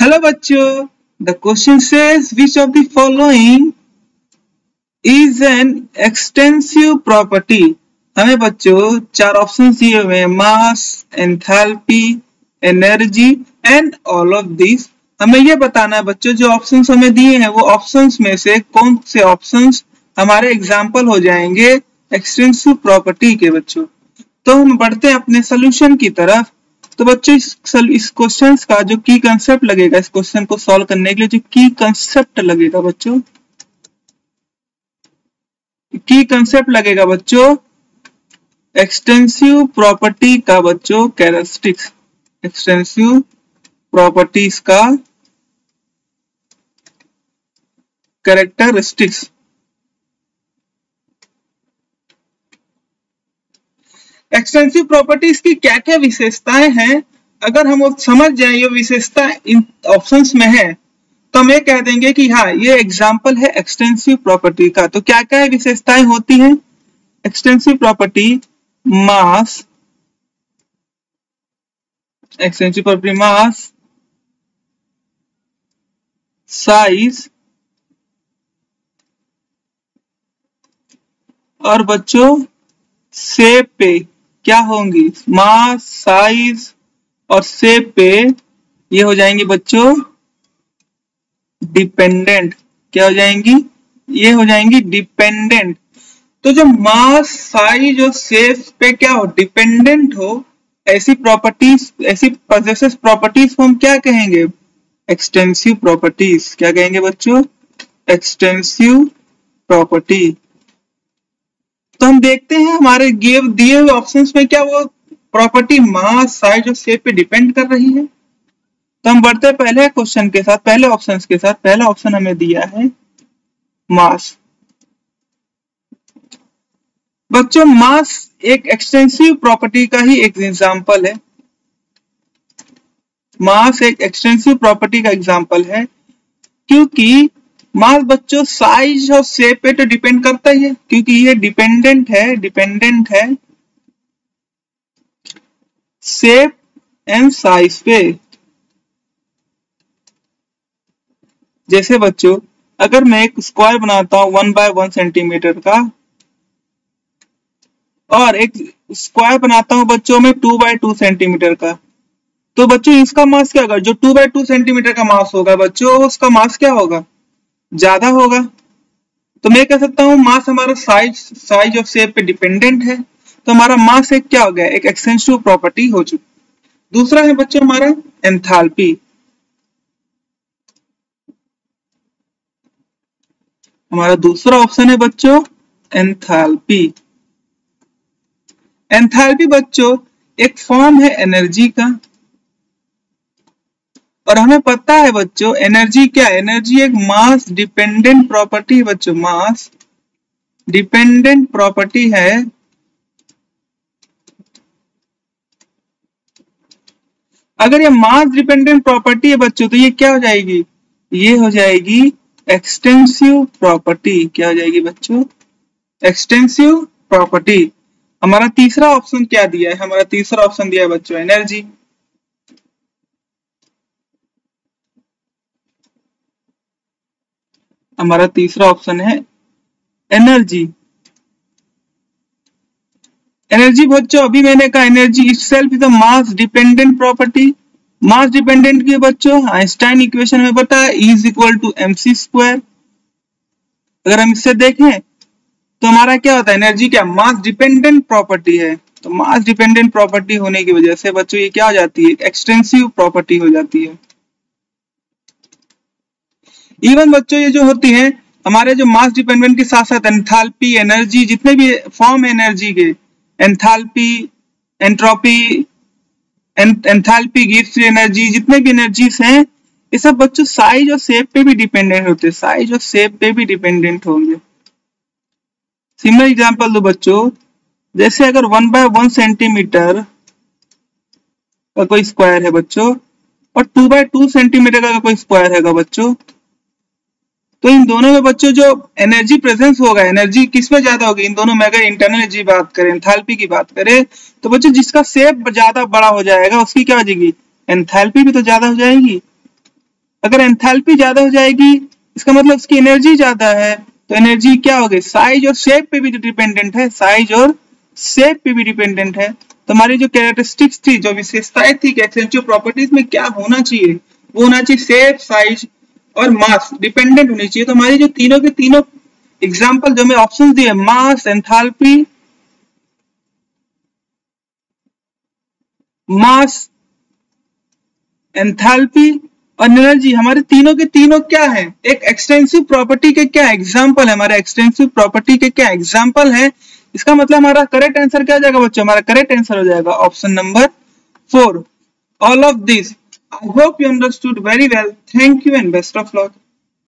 Hello बच्चों, the question says which of the following is an extensive property. हमें बच्चों चार ऑप्शन दिए हुए हैं, mass, enthalpy, energy and all of this. हमें ये बताना है बच्चों, जो ऑप्शंस हमें दिए हैं वो ऑप्शंस में से कौन से ऑप्शंस हमारे एग्जाम्पल हो जाएंगे एक्सटेंसिव प्रॉपर्टी के बच्चों। तो हम बढ़ते हैं अपने सोल्यूशन की तरफ। तो बच्चों इस क्वेश्चन का जो की कंसेप्ट लगेगा, इस क्वेश्चन को सॉल्व करने के लिए जो की कंसेप्ट लगेगा बच्चों, की कंसेप्ट लगेगा बच्चों एक्सटेंसिव प्रॉपर्टी का बच्चों कैरेक्टरिस्टिक्स, एक्सटेंसिव प्रॉपर्टीज का कैरेक्टरिस्टिक्स। एक्सटेंसिव प्रॉपर्टीज की क्या क्या विशेषताएं हैं, अगर हम समझ जाए ये विशेषता इन ऑप्शंस में है तो हम ये कह देंगे कि हाँ ये एग्जाम्पल है एक्सटेंसिव प्रॉपर्टी का। तो क्या क्या विशेषताएं होती हैं एक्सटेंसिव प्रॉपर्टी? मास, एक्सटेंसिव प्रॉपर्टी मास, साइज और बच्चों शेप पे क्या होंगी, मास, साइज और शेप पे ये हो जाएंगी बच्चों डिपेंडेंट। क्या हो जाएंगी? ये हो जाएंगी डिपेंडेंट। तो जो मास, साइज और शेप पे क्या हो, डिपेंडेंट हो, ऐसी प्रॉपर्टीज, ऐसी पॉजेसिव प्रॉपर्टीज को हम क्या कहेंगे? Extensive properties. क्या कहेंगे बच्चों? Extensive property. तो हम देखते हैं हमारे दिए हुए ऑप्शंस में क्या वो प्रॉपर्टी मास, साइज और शेप पे डिपेंड कर रही है। तो हम बढ़ते हैं पहले क्वेश्चन के साथ, पहले ऑप्शंस के साथ। पहला ऑप्शन हमें दिया है मास। बच्चों मास एक एक्सटेंसिव प्रॉपर्टी का ही एक एग्जांपल है। मास एक एक्सटेंसिव प्रॉपर्टी का एग्जांपल है क्योंकि मास बच्चों साइज और शेप पे तो डिपेंड करता ही है, क्योंकि ये डिपेंडेंट है शेप एंड साइज पे। जैसे बच्चों अगर मैं एक स्क्वायर बनाता हूं 1 बाय 1 सेंटीमीटर का और एक स्क्वायर बनाता हूं बच्चों में 2 बाय 2 सेंटीमीटर का, तो बच्चों इसका मास क्या होगा? जो 2 बाय 2 सेंटीमीटर का मास होगा बच्चों, उसका मास क्या होगा? ज्यादा होगा। तो मैं कह सकता हूं मास हमारा साइज और शेप पे डिपेंडेंट है, तो हमारा मास एक क्या हो गया? एक एक्सटेंसिव प्रॉपर्टी हो चुकी। दूसरा है बच्चों हमारा एंथैल्पी। हमारा दूसरा ऑप्शन है बच्चों एंथैल्पी। एंथैल्पी बच्चों एक फॉर्म है एनर्जी का, और हमें पता है बच्चों एनर्जी क्या है? एनर्जी एक मास डिपेंडेंट प्रॉपर्टी है बच्चों, मास डिपेंडेंट प्रॉपर्टी है। अगर ये मास डिपेंडेंट प्रॉपर्टी है बच्चों तो ये क्या हो जाएगी? ये हो जाएगी एक्सटेंसिव प्रॉपर्टी। क्या हो जाएगी बच्चों? Extensive property. हमारा तीसरा ऑप्शन क्या दिया है? हमारा तीसरा ऑप्शन दिया है बच्चों एनर्जी। हमारा तीसरा ऑप्शन है एनर्जी। एनर्जी बच्चों अभी मैंने कहा energy itself is a mass dependent property. Mass dependent की बच्चों आइंस्टाइन इक्वेशन में पता है E = mc²। अगर हम इससे देखें तो हमारा क्या होता है? एनर्जी क्या मास डिपेंडेंट प्रॉपर्टी है। तो मास डिपेंडेंट प्रॉपर्टी होने की वजह से बच्चों ये क्या हो जाती है? एक्सटेंसिव प्रॉपर्टी हो जाती है। इवन बच्चों ये जो होती है हमारे जो मास डिपेंडेंट के साथ साथ एंथैल्पी, एनर्जी, जितने भी फॉर्म है एनर्जी के, enthalpy, entropy, enthalpy gives free energy, जितने भी एनर्जीज हैं ये सब बच्चों साइज और शेप पे भी डिपेंडेंट होते हैं, साइज और शेप पे भी डिपेंडेंट होंगे। सिमिलर एग्जांपल दो बच्चों, जैसे अगर 1 बाय 1 सेंटीमीटर का कोई स्क्वायर है बच्चों और 2 बाय 2 सेंटीमीटर का कोई स्क्वायर है बच्चों, तो इन दोनों में बच्चों जो एनर्जी प्रेजेंस होगा, एनर्जी किसमें ज्यादा होगी? इन दोनों में अगर इंटरनल एनर्जी बात करें, एंथैल्पी की बात करें, तो बच्चों जिसका शेप ज्यादा बड़ा हो जाएगा उसकी क्या हो जाएगी? एंथैल्पी भी तो ज्यादा हो जाएगी। अगर एंथैल्पी ज्यादा हो जाएगी इसका मतलब उसकी एनर्जी ज्यादा है, तो एनर्जी क्या हो गई, साइज और शेप पे भी डिपेंडेंट है, साइज और शेप पे भी डिपेंडेंट है। तो हमारी जो कैरेक्टरिस्टिक्स थी, जो विशेषताएं थी एसेंशियल प्रॉपर्टीज में, क्या होना चाहिए, वो होना चाहिए शेप, साइज और मास डिपेंडेंट होनी चाहिए। तो हमारी जो तीनों के तीनों एग्जाम्पल जो हमें ऑप्शन दिए, मास, एंथैल्पी और एनर्जी, हमारे तीनों के तीनों क्या है, एक एक्सटेंसिव प्रॉपर्टी के क्या एग्जाम्पल है, हमारे एक्सटेंसिव प्रॉपर्टी के क्या एग्जाम्पल है। इसका मतलब हमारा करेक्ट आंसर क्या हो जाएगा बच्चों, हमारा करेक्ट आंसर हो जाएगा option number 4, all of this. I hope you understood very well. Thank you and best of luck.